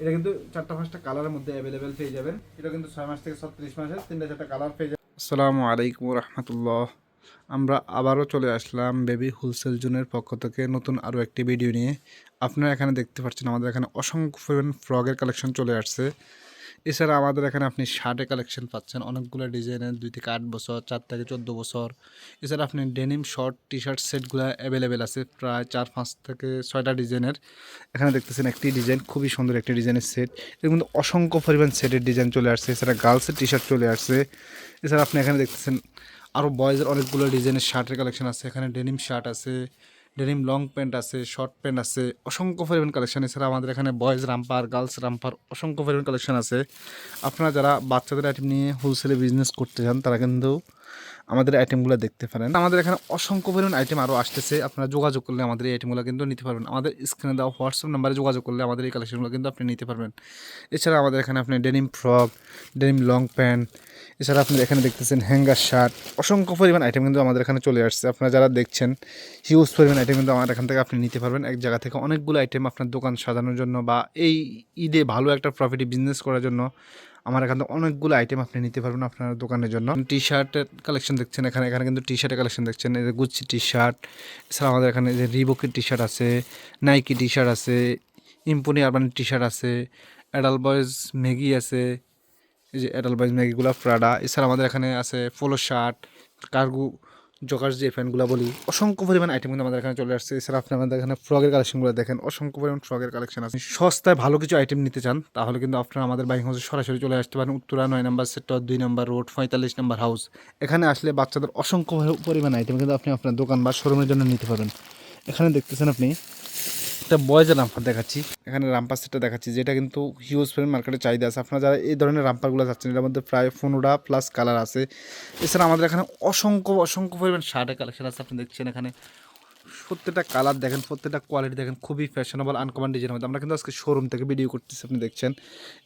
এটা কিন্তু 4-5টা কালারের মধ্যে অ্যাভেলেবেল পেয়ে যাবেন। এটা কিন্তু 6 মাস থেকে 36 মাসের 3-4টা কালার পেয়ে যাবেন। আসসালামু আলাইকুম রহমতুল্লাহ। আমরা আবারও চলে আসলাম বেবি হোলসেল জোনের পক্ষ থেকে নতুন আরও একটি ভিডিও নিয়ে। আপনারা এখানে দেখতে পাচ্ছেন আমাদের এখানে অসংখ্য পরিমাণ ফ্রকের কালেকশন চলে আসছে। এছাড়া আমাদের এখানে আপনি শার্টের কালেকশন পাচ্ছেন অনেকগুলো ডিজাইনের, 2 থেকে 8 বছর, 4 থেকে 14 বছর। এছাড়া আপনি ডেনিম শর্ট টি শার্ট সেটগুলো অ্যাভেলেবেল আছে প্রায় 4-5 থেকে 6টা ডিজাইনের। এখানে দেখতেছেন একটি ডিজাইন, খুবই সুন্দর একটি ডিজাইনের সেট। এর মধ্যে অসংখ্য পরিমাণ সেটের ডিজাইন চলে আসছে। এছাড়া গার্লসের টি শার্ট চলে আসছে। এছাড়া আপনি এখানে দেখতেছেন আরও বয়েজের অনেকগুলো ডিজাইনের শার্টের কালেকশন আছে। এখানে ডেনিম শার্ট আছে, ডেনিম লং প্যান্ট আছে, শর্ট প্যান্ট আছে, অসংখ্য পরিমাণ কালেকশন। এছাড়া আমাদের এখানে বয়েজ রাম্পার, গার্লস রাম্পার অসংখ্য পরিমাণ কালেকশন আছে। আপনারা যারা বাচ্চাদের আইটেম নিয়ে হোলসেলে বিজনেস করতে চান তারা কিন্তু আমাদের আইটেমগুলো দেখতে পারেন। আমাদের এখানে অসংখ্য পরিমাণ আইটেম আরও আসতেছে। আপনারা যোগাযোগ করলে আমাদের এই আইটেমগুলো কিন্তু নিতে পারবেন। আমাদের স্ক্রিনে দেওয়া হোয়াটসঅ্যাপ নাম্বারে যোগাযোগ করলে আমাদের এই কালেকশনগুলো কিন্তু আপনি নিতে পারবেন। এছাড়া আমাদের এখানে আপনি denim frock, denim long pant, এছাড়া আপনি এখানে দেখতেছেন হ্যাঙ্গার শার্ট, অসংখ্য পরিমাণ আইটেম কিন্তু আমাদের এখানে চলে আসছে। আপনারা যারা দেখছেন হিউজ পরিমাণ আইটেম কিন্তু আমার এখান থেকে আপনি নিতে পারবেন। এক জায়গা থেকে অনেকগুলো আইটেম আপনার দোকান সাজানোর জন্য বা এই ঈদে ভালো একটা প্রফিটে বিজনেস করার জন্য আমার এখান থেকে অনেকগুলো আইটেম আপনি নিতে পারবেন আপনার দোকানের জন্য। টি শার্টের কালেকশন দেখছেন এখানে, এখানে কিন্তু টি শার্টের কালেকশন দেখছেন। এই যে গুচ্ছি টি শার্ট, এছাড়া আমাদের এখানে যে রিবকের টি শার্ট আছে, নাইকি টি শার্ট আছে, ইম্পুনি আরবান টি শার্ট আছে, অ্যাডাল্ট বয়েজ ম্যাগি আছে, এই যে অ্যাডাল্ট বয়েজ ম্যাগিগুলো প্রাডা। এছাড়া আমাদের এখানে আছে পোলো শার্ট, কার্গো জগার্স যে প্যান্টগুলো বলি, অসংখ্য পরিমাণ আইটেম কিন্তু আমাদের এখানে চলে আসছে। এছাড়া আপনি আমাদের এখানে ফ্রকের কালেকশনগুলো দেখেন, অসংখ্য পরিমাণ ফ্রকের কালেকশন আছে। সস্তায় ভালো কিছু আইটেম নিতে চান তাহলে কিন্তু আপনারা আমাদের বাইং হাউসে সরাসরি চলে আসতে পারেন। উত্তরা 9 নম্বর সেক্টর, 2 নম্বর রোড, 45 নম্বর হাউস। এখানে আসলে বাচ্চাদের অসংখ্য পরিমাণ আইটেম কিন্তু আপনি আপনার দোকান বা শোরুমের জন্য নিতে পারবেন। এখানে দেখতেছেন আপনি একটা বয়েজের রাম্পার দেখাচ্ছি, এখানে রাম্পার সেটটা দেখাচ্ছি যেটা কিন্তু হিউজ পরিমাণ মার্কেটে চাহিদা আছে। আপনারা যারা এই ধরনের রাম্পারগুলো চাচ্ছেন এটার মধ্যে প্রায় 15টা প্লাস কালার আছে। এছাড়া আমাদের এখানে অসংখ্য পরিমাণ শার্টের কালেকশন আছে। আপনি দেখছেন এখানে প্রত্যেকটা কালার দেখেন, প্রত্যেকটা কোয়ালিটি দেখেন, খুবই ফ্যাশনেবল আনকমন ডিজাইনের মধ্যে। আমরা কিন্তু আজকে শোরুম থেকে ভিডিও করতেছি, আপনি দেখছেন।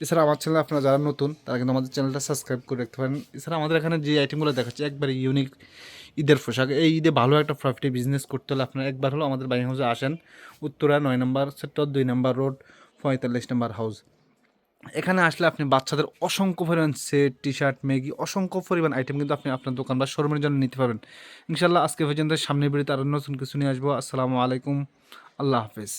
এছাড়া আমার চ্যানেল আপনারা যারা নতুন তারা কিন্তু আমাদের চ্যানেলটা সাবস্ক্রাইব করে রাখতে পারেন। এছাড়া আমাদের এখানে যে আইটেমগুলো দেখাচ্ছি একবারে ইউনিক ঈদের পোশাক। এই ঈদে ভালো একটা প্রফিটে বিজনেস করতে হলে আপনারা একবার হলো আমাদের বাইং হাউসে আসেন। উত্তরা 9 নম্বর সেক্টর, 2 নম্বর রোড, 45 নম্বর হাউস। এখানে আসলে আপনি বাচ্চাদের অসংখ্য পরিমাণ সেট, টি শার্ট, ম্যাগি, অসংখ্য পরিমাণ আইটেম কিন্তু আপনি আপনার দোকান বা শোরুমের জন্য নিতে পারবেন। ইনশাল্লাহ আজকে পর্যন্ত, সামনের ভিডিওতে আরও নতুন কিছু নিয়ে আসবো। আসসালামু আলাইকুম, আল্লাহ হাফেজ।